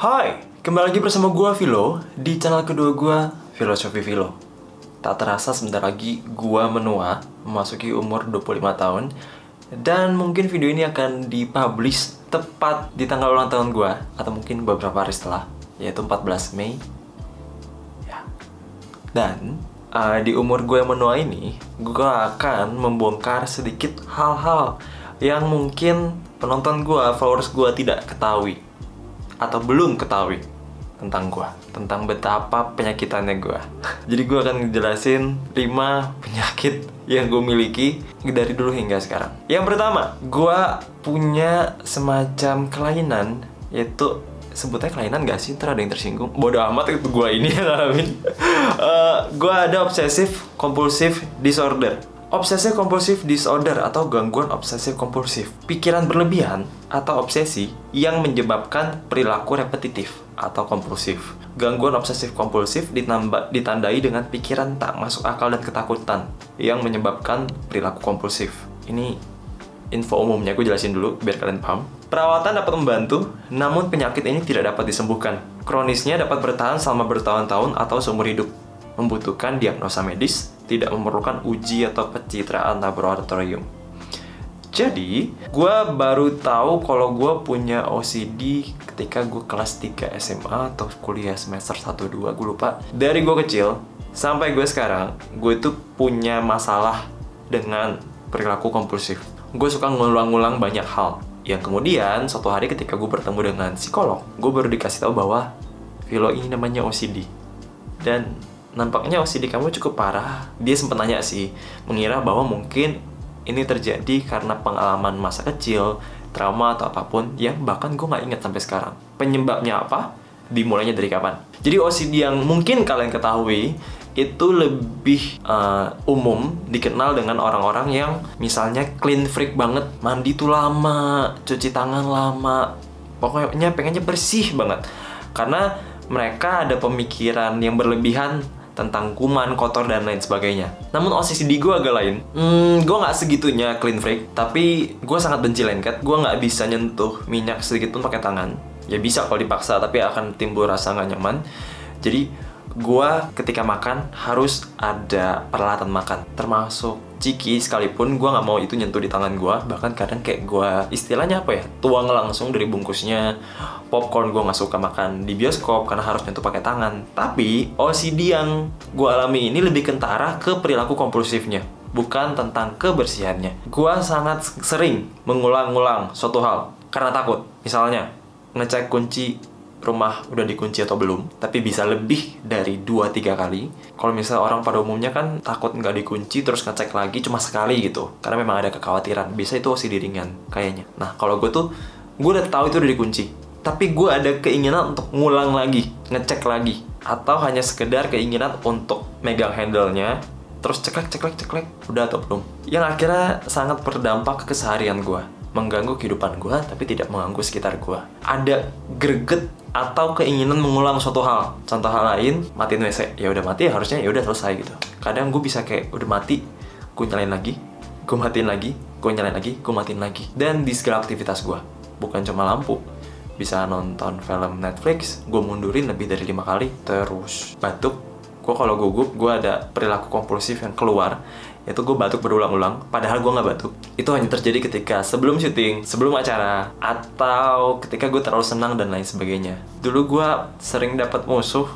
Hai, kembali lagi bersama gua Vilo di channel kedua gua, Filosofi Vilo. Tak terasa sebentar lagi gua menua, memasuki umur 25 tahun. Dan mungkin video ini akan dipublish tepat di tanggal ulang tahun gua, atau mungkin beberapa hari setelah, yaitu 14 Mei. Ya. Dan di umur gue yang menua ini, gue akan membongkar sedikit hal-hal yang mungkin penonton gue, followers gue tidak ketahui atau belum ketahui tentang gue, tentang betapa penyakitannya gue. Jadi gue akan ngejelasin 5 penyakit yang gue miliki dari dulu hingga sekarang. Yang pertama, gue punya semacam kelainan, yaitu sebutnya kelainan gak sih? Ntar ada yang tersinggung. Bodoh amat, itu gue ini yang ngalamin. Gue ada obsessive compulsive disorder. Obsessive compulsive disorder atau gangguan obsesif kompulsif, pikiran berlebihan atau obsesi yang menyebabkan perilaku repetitif atau kompulsif. Gangguan obsesif kompulsif ditandai dengan pikiran tak masuk akal dan ketakutan yang menyebabkan perilaku kompulsif. Ini info umumnya, gue jelasin dulu biar kalian paham. Perawatan dapat membantu, namun penyakit ini tidak dapat disembuhkan. Kronisnya dapat bertahan selama bertahun-tahun atau seumur hidup. Membutuhkan diagnosa medis, tidak memerlukan uji atau pencitraan laboratorium. Jadi, gue baru tahu kalau gue punya OCD ketika gue kelas 3 SMA atau kuliah semester 1-2, gue lupa. Dari gue kecil sampai gue sekarang, gue itu punya masalah dengan perilaku kompulsif. Gue suka ngulang-ngulang banyak hal. Yang kemudian, suatu hari ketika gue bertemu dengan psikolog, gue baru dikasih tahu bahwa Vilo ini namanya OCD. Dan nampaknya OCD kamu cukup parah. Dia sempat nanya sih, mengira bahwa mungkin ini terjadi karena pengalaman masa kecil, trauma atau apapun yang bahkan gue nggak ingat sampai sekarang. Penyebabnya apa? Dimulainya dari kapan? Jadi OCD yang mungkin kalian ketahui itu lebih umum dikenal dengan orang-orang yang misalnya clean freak banget, mandi tuh lama, cuci tangan lama, pokoknya pengennya bersih banget. Karena mereka ada pemikiran yang berlebihan tentang kuman, kotor, dan lain sebagainya. Namun OCD gue agak lain. Gue nggak segitunya clean freak, tapi gue sangat benci lengket. Gue nggak bisa nyentuh minyak sedikit pun pakai tangan. Ya bisa kalau dipaksa, tapi akan timbul rasa nggak nyaman. Jadi gue ketika makan harus ada peralatan makan, termasuk ciki sekalipun gue nggak mau itu nyentuh di tangan gue. Bahkan kadang kayak gue istilahnya apa ya, tuang langsung dari bungkusnya. Popcorn gue nggak suka makan di bioskop karena harus nyentuh pakai tangan. Tapi OCD yang gue alami ini lebih kentara ke perilaku kompulsifnya, bukan tentang kebersihannya. Gue sangat sering mengulang-ulang suatu hal karena takut. Misalnya ngecek kunci rumah udah dikunci atau belum, tapi bisa lebih dari 2-3 kali. Kalau misalnya orang pada umumnya kan takut nggak dikunci terus ngecek lagi cuma sekali gitu, karena memang ada kekhawatiran. Bisa itu OCD ringan kayaknya. Nah kalau gue tuh, gue udah tahu itu udah dikunci, tapi gue ada keinginan untuk ngulang lagi, ngecek lagi, atau hanya sekedar keinginan untuk megang handle-nya terus ceklek, udah atau belum. Yang akhirnya sangat berdampak ke keseharian gue, mengganggu kehidupan gue, tapi tidak mengganggu sekitar gue. Ada greget atau keinginan mengulang suatu hal. Contoh hal lain, matiin WC. Ya udah mati, ya harusnya ya udah selesai gitu. Kadang gue bisa kayak udah mati, gue nyalain lagi, gue matiin lagi, gue nyalain lagi, gue matiin lagi. Dan di segala aktivitas gue, bukan cuma lampu. Bisa nonton film Netflix, gue mundurin lebih dari 5 kali. Terus batuk, gue kalau gugup, gue ada perilaku kompulsif yang keluar, yaitu gue batuk berulang-ulang, padahal gue nggak batuk. Itu hanya terjadi ketika sebelum syuting, sebelum acara, atau ketika gue terlalu senang dan lain sebagainya. Dulu gue sering dapat musuh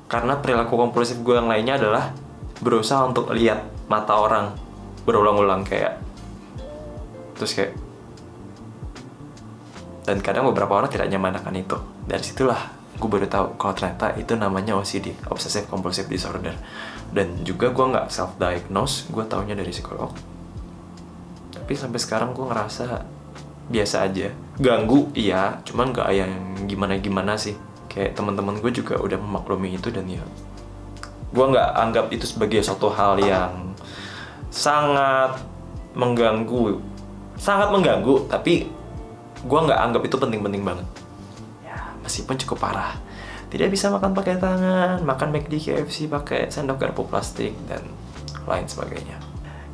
karena perilaku kompulsif gue yang lainnya adalah berusaha untuk lihat mata orang berulang-ulang kayak, terus kayak, dan kadang beberapa orang tidak nyaman akan itu. Dari situlah gue baru tahu kalau ternyata itu namanya OCD, Obsessive Compulsive Disorder. Dan juga gue nggak self-diagnose, gue taunya dari psikolog. Tapi sampai sekarang gue ngerasa biasa aja. Ganggu, iya, cuman nggak yang gimana-gimana sih. Kayak teman-teman gue juga udah memaklumi itu, dan ya gue nggak anggap itu sebagai suatu hal yang sangat mengganggu. Sangat mengganggu, tapi gue nggak anggap itu penting-penting banget. Meskipun cukup parah, tidak bisa makan pakai tangan, makan McD, KFC pakai sendok garpu plastik, dan lain sebagainya.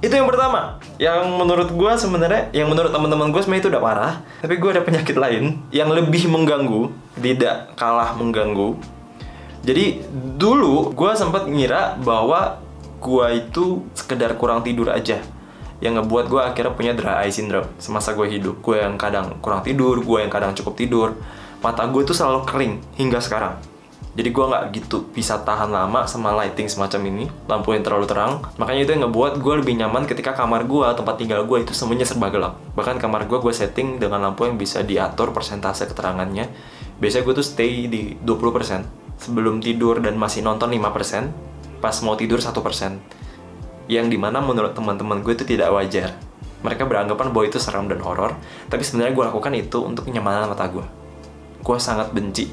Itu yang pertama. Yang menurut gue sebenarnya, yang menurut teman-teman gue sebenarnya itu udah parah. Tapi gue ada penyakit lain yang lebih mengganggu, tidak kalah mengganggu. Jadi dulu gue sempat ngira bahwa gue itu sekedar kurang tidur aja, yang ngebuat gue akhirnya punya dry eye syndrome semasa gue hidup. Gue yang kadang kurang tidur, gue yang kadang cukup tidur. Mata gue tuh selalu kering hingga sekarang. Jadi gue nggak gitu bisa tahan lama sama lighting semacam ini, lampu yang terlalu terang. Makanya itu yang ngebuat gue lebih nyaman ketika kamar gue, tempat tinggal gue itu semuanya serba gelap. Bahkan kamar gue setting dengan lampu yang bisa diatur persentase keterangannya. Biasanya gue tuh stay di 20%, sebelum tidur dan masih nonton 5%, pas mau tidur 1%. Yang dimana menurut teman-teman gue itu tidak wajar. Mereka beranggapan bahwa itu seram dan horor, tapi sebenarnya gue lakukan itu untuk kenyamanan mata gue. Gue sangat benci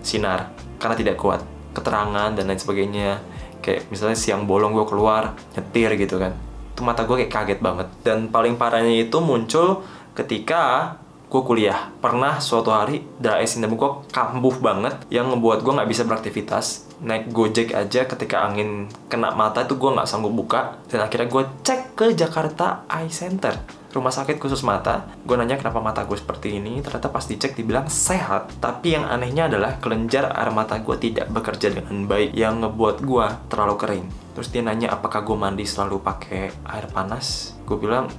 sinar karena tidak kuat, keterangan dan lain sebagainya. Kayak misalnya siang bolong gue keluar nyetir gitu kan, itu mata gue kayak kaget banget. Dan paling parahnya itu muncul ketika gue kuliah. Pernah suatu hari dry eye syndrome gue kambuh banget, yang ngebuat gue nggak bisa beraktivitas. Naik Gojek aja ketika angin kena mata itu gue nggak sanggup buka. Dan akhirnya gue cek ke Jakarta Eye Center, rumah sakit khusus mata. Gue nanya kenapa mata gue seperti ini. Ternyata pas dicek dibilang sehat. Tapi yang anehnya adalah kelenjar air mata gue tidak bekerja dengan baik, yang ngebuat gue terlalu kering. Terus dia nanya apakah gue mandi selalu pakai air panas. Gue bilang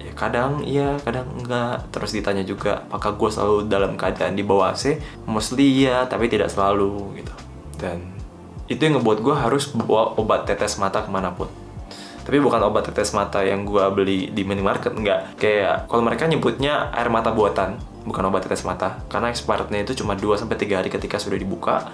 ya kadang iya, kadang enggak. Terus ditanya juga apakah gue selalu dalam keadaan di bawah AC. Mostly iya, tapi tidak selalu gitu. Dan itu yang ngebuat gue harus bawa obat tetes mata kemanapun. Tapi bukan obat tetes mata yang gue beli di minimarket, enggak. Kayak kalau mereka nyebutnya air mata buatan, bukan obat tetes mata. Karena expirednya itu cuma 2-3 hari ketika sudah dibuka,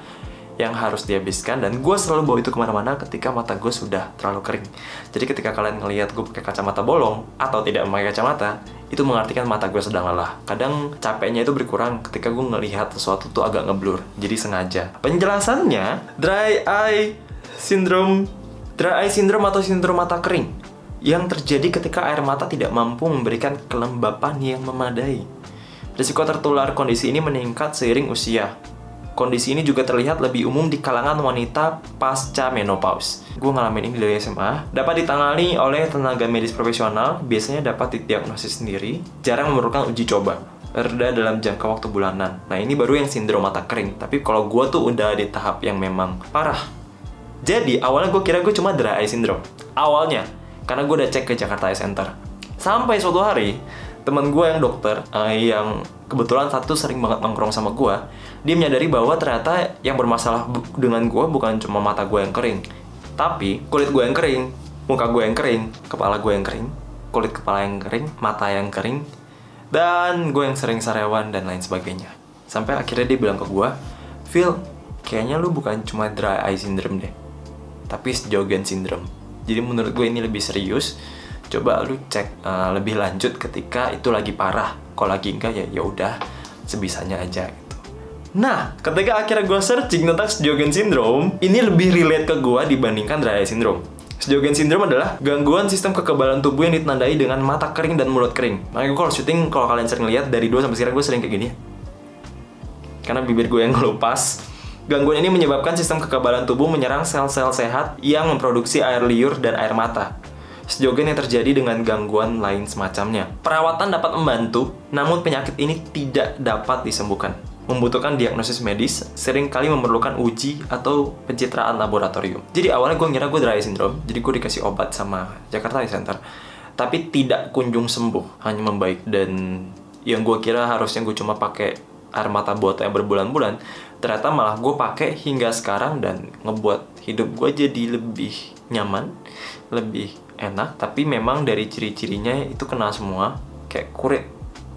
yang harus dihabiskan. Dan gue selalu bawa itu kemana-mana ketika mata gue sudah terlalu kering. Jadi ketika kalian ngelihat gue pakai kacamata bolong atau tidak memakai kacamata, itu mengartikan mata gue sedang lelah. Kadang capeknya itu berkurang ketika gue ngelihat sesuatu tuh agak ngeblur, jadi sengaja. Penjelasannya, dry eye syndrome atau sindrom mata kering yang terjadi ketika air mata tidak mampu memberikan kelembapan yang memadai. Risiko tertular kondisi ini meningkat seiring usia. Kondisi ini juga terlihat lebih umum di kalangan wanita pasca menopause. Gue ngalamin ini dari SMA. Dapat ditangani oleh tenaga medis profesional, biasanya dapat didiagnosis sendiri, jarang memerlukan uji coba, reda dalam jangka waktu bulanan. Nah ini baru yang sindrom mata kering. Tapi kalau gue tuh udah di tahap yang memang parah. Jadi awalnya gue kira gue cuma dry eye syndrome. Awalnya, karena gue udah cek ke Jakarta Eye Center. Sampai suatu hari, teman gue yang dokter, yang kebetulan satu sering banget nongkrong sama gue, dia menyadari bahwa ternyata yang bermasalah dengan gue bukan cuma mata gue yang kering, tapi kulit gue yang kering, muka gue yang kering, kepala gue yang kering, kulit kepala yang kering, mata yang kering, dan gue yang sering sariawan dan lain sebagainya. Sampai akhirnya dia bilang ke gue, Phil, kayaknya lu bukan cuma dry eye syndrome deh, tapi Sjogren syndrome. Jadi menurut gue ini lebih serius. Coba lu cek lebih lanjut ketika itu lagi parah. Kalau lagi enggak ya udah sebisanya aja gitu. Nah, ketika akhirnya gue searching tentang Sjogren syndrome, ini lebih relate ke gue dibandingkan dry eye syndrome. Sjogren syndrome adalah gangguan sistem kekebalan tubuh yang ditandai dengan mata kering dan mulut kering. Makanya gue kalau syuting, kalau kalian sering lihat dari dulu sampai sekarang gue sering kayak gini. Karena bibir gue yang ngelupas. Gangguan ini menyebabkan sistem kekebalan tubuh menyerang sel-sel sehat yang memproduksi air liur dan air mata. Sjogren yang terjadi dengan gangguan lain semacamnya. Perawatan dapat membantu, namun penyakit ini tidak dapat disembuhkan. Membutuhkan diagnosis medis, seringkali memerlukan uji atau pencitraan laboratorium. Jadi awalnya gue ngira gue dry eye syndrome, jadi gue dikasih obat sama Jakarta Eye Center. Tapi tidak kunjung sembuh, hanya membaik. Dan yang gue kira harusnya gue cuma pakai air mata buatan yang berbulan-bulan, ternyata malah gue pakai hingga sekarang dan ngebuat hidup gue jadi lebih nyaman, lebih enak. Tapi memang dari ciri-cirinya itu kena semua. Kayak kulit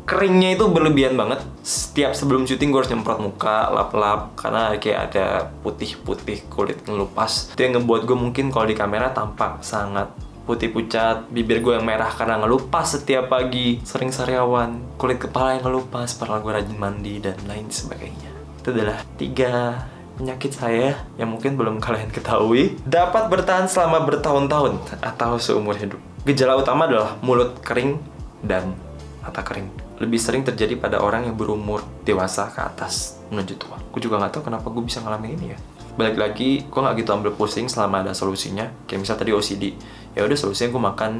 keringnya itu berlebihan banget. Setiap sebelum syuting gue harus nyemprot muka, lap-lap, karena kayak ada putih-putih kulit ngelupas. Itu yang ngebuat gue mungkin kalau di kamera tampak sangat putih pucat. Bibir gue yang merah karena ngelupas setiap pagi, sering sariawan, kulit kepala yang ngelupas padahal gue rajin mandi dan lain sebagainya. Itu adalah 3 penyakit saya yang mungkin belum kalian ketahui, dapat bertahan selama bertahun-tahun atau seumur hidup. Gejala utama adalah mulut kering dan mata kering. Lebih sering terjadi pada orang yang berumur dewasa ke atas menuju tua. Aku juga nggak tahu kenapa gue bisa ngalamin ini ya. balik lagi gue nggak gitu ambil pusing selama ada solusinya. Kayak misal tadi OCD, ya udah solusinya gue makan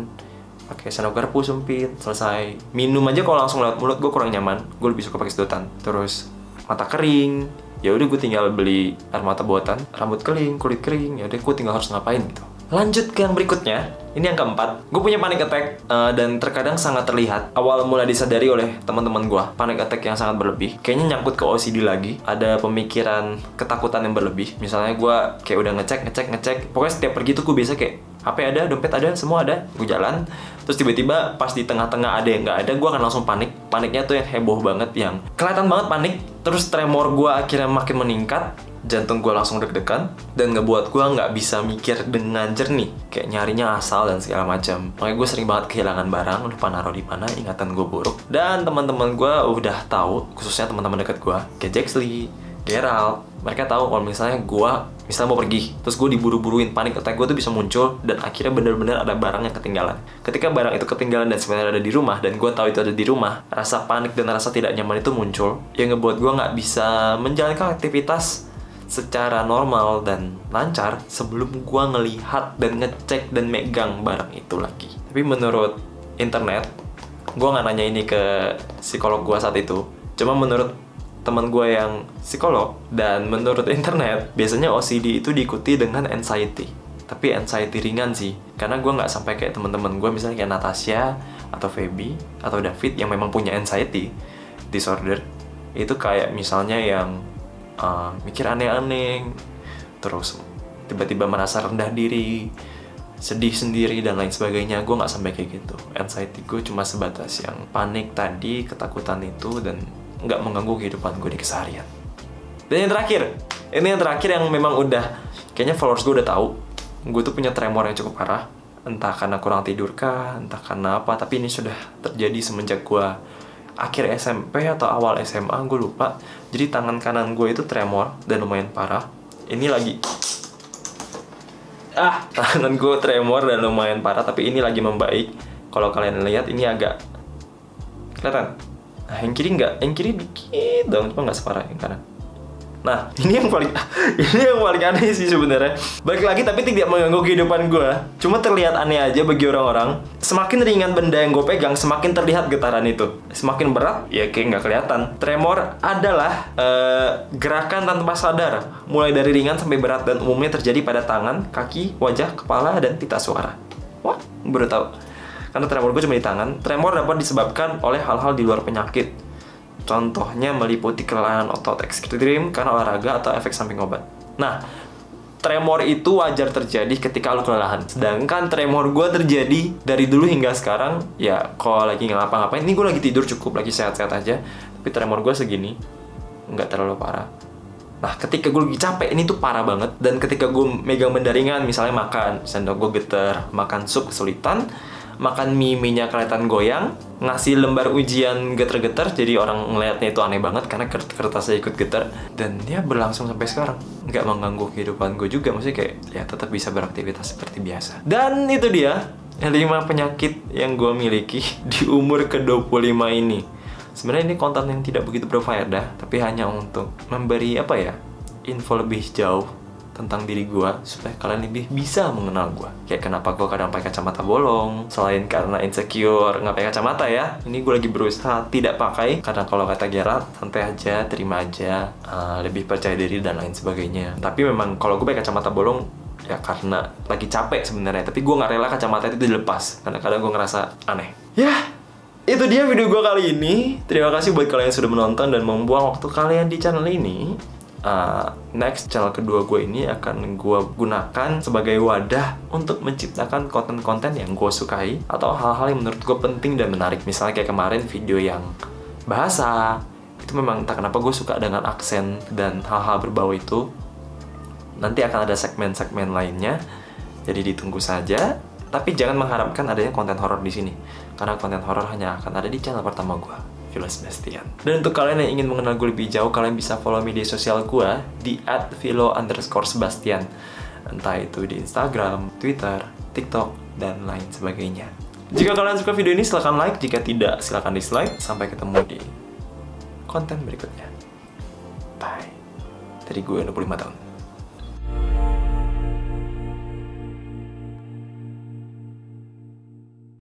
pakai sendok garpu sempit, selesai. Minum aja kalau langsung lewat mulut gue kurang nyaman, gue lebih suka pakai sedotan. Terus mata kering, ya udah gue tinggal beli air mata buatan. Rambut kering, kulit kering, ya udah gue tinggal harus ngapain gitu. Lanjut ke yang berikutnya, ini yang keempat. Gue punya panic attack dan terkadang sangat terlihat. Awal mulai disadari oleh teman-teman gue, panic attack yang sangat berlebih. Kayaknya nyangkut ke OCD lagi. Ada pemikiran ketakutan yang berlebih. Misalnya gue kayak udah ngecek. Pokoknya setiap pergi tuh gue biasa kayak HP ada, dompet ada, semua ada. Gue jalan, terus tiba-tiba pas di tengah-tengah ada yang nggak ada, gue akan langsung panik. Paniknya tuh yang heboh banget, yang kelihatan banget panik. Terus tremor gue akhirnya makin meningkat. Jantung gue langsung deg-degan dan ngebuat gue nggak bisa mikir dengan jernih, kayak nyarinya asal dan segala macam. Makanya gue sering banget kehilangan barang, lupa naruh di mana, ingatan gue buruk. Dan teman-teman gue udah tahu, khususnya teman-teman dekat gue, kayak Jaxley, Gerald, mereka tahu kalau misalnya gue mau pergi, terus gue diburu-buruin, panic attack gue tuh bisa muncul dan akhirnya bener-bener ada barang yang ketinggalan. Ketika barang itu ketinggalan dan sebenarnya ada di rumah dan gue tahu itu ada di rumah, rasa panik dan rasa tidak nyaman itu muncul, yang ngebuat gue nggak bisa menjalankan aktivitas secara normal dan lancar sebelum gua ngelihat dan ngecek dan megang barang itu lagi. Tapi menurut internet, gua nggak nanya ini ke psikolog gua saat itu, cuma menurut teman gua yang psikolog dan menurut internet, biasanya OCD itu diikuti dengan anxiety. Tapi anxiety ringan sih, karena gua nggak sampai kayak teman-teman gua misalnya kayak Natasha atau Feby atau David yang memang punya anxiety disorder. Itu kayak misalnya yang mikir aneh-aneh, terus tiba-tiba merasa rendah diri, sedih sendiri dan lain sebagainya. Gue nggak sampai kayak gitu. Anxiety gue cuma sebatas yang panik tadi, ketakutan itu, dan nggak mengganggu kehidupan gue di keseharian. Dan yang terakhir, ini yang terakhir yang memang udah kayaknya followers gue udah tahu. Gue tuh punya tremor yang cukup parah, entah karena kurang tidur kah, entah karena apa, tapi ini sudah terjadi semenjak gue akhir SMP atau awal SMA, gue lupa. Jadi tangan kanan gue itu tremor dan lumayan parah. Ini lagi tangan gue tremor dan lumayan parah, tapi ini lagi membaik. Kalau kalian lihat ini agak kelihatan. Nah, yang kiri enggak, yang kiri dikit dong, cuma nggak separah yang kanan. Nah, ini yang paling aneh sih sebenarnya. Balik lagi tapi tidak mengganggu kehidupan gue. Cuma terlihat aneh aja bagi orang-orang. Semakin ringan benda yang gue pegang, semakin terlihat getaran itu. Semakin berat, ya kayak nggak kelihatan. Tremor adalah gerakan tanpa sadar, mulai dari ringan sampai berat dan umumnya terjadi pada tangan, kaki, wajah, kepala, dan pita suara. Wah, baru tahu. Karena tremor gue cuma di tangan. Tremor dapat disebabkan oleh hal-hal di luar penyakit. Contohnya meliputi kelelahan otot ekstrim karena olahraga atau efek samping obat. Nah, tremor itu wajar terjadi ketika lu kelelahan. Sedangkan tremor gue terjadi dari dulu hingga sekarang, ya kalau lagi ngapa-ngapain. Ini gue lagi tidur cukup, lagi sehat-sehat aja. Tapi tremor gue segini, nggak terlalu parah. Nah, ketika gue lagi capek, ini tuh parah banget. Dan ketika gue megang benda ringan, misalnya makan, sendok gue getar, makan sup kesulitan, makan mie-nya kelihatan goyang, ngasih lembar ujian getar-getar, jadi orang ngeliatnya itu aneh banget karena kertasnya ikut getar. Dan dia berlangsung sampai sekarang, nggak mengganggu kehidupan gue juga, maksudnya kayak ya tetap bisa beraktivitas seperti biasa. Dan itu dia 5 penyakit yang gue miliki di umur ke-25 ini. Sebenarnya ini konten yang tidak begitu berfaedah, tapi hanya untuk memberi info lebih jauh tentang diri gue, supaya kalian lebih bisa mengenal gue. Kayak kenapa gue kadang pakai kacamata bolong, selain karena insecure nggak pakai kacamata ya. Ini gue lagi berusaha tidak pakai, karena kalau kata Gerald, santai aja, terima aja, lebih percaya diri dan lain sebagainya. Tapi memang kalau gue pakai kacamata bolong, ya karena lagi capek sebenarnya. Tapi gue nggak rela kacamata itu dilepas, karena kadang gue ngerasa aneh. Ya, itu dia video gue kali ini. Terima kasih buat kalian yang sudah menonton dan membuang waktu kalian di channel ini. Next, channel kedua gue ini akan gue gunakan sebagai wadah untuk menciptakan konten-konten yang gue sukai atau hal-hal yang menurut gue penting dan menarik. Misalnya kayak kemarin video yang bahasa, itu memang entah kenapa gue suka dengan aksen dan hal-hal berbau itu. Nanti akan ada segmen-segmen lainnya, jadi ditunggu saja. Tapi jangan mengharapkan adanya konten horor di sini, karena konten horor hanya akan ada di channel pertama gue, Philo Sebastian. Dan untuk kalian yang ingin mengenal gue lebih jauh, kalian bisa follow media sosial gue di @philo_sebastian. Entah itu di Instagram, Twitter, TikTok, dan lain sebagainya. Jika kalian suka video ini, silahkan like. Jika tidak, silahkan dislike. Sampai ketemu di konten berikutnya. Bye. Dari gue 25 tahun.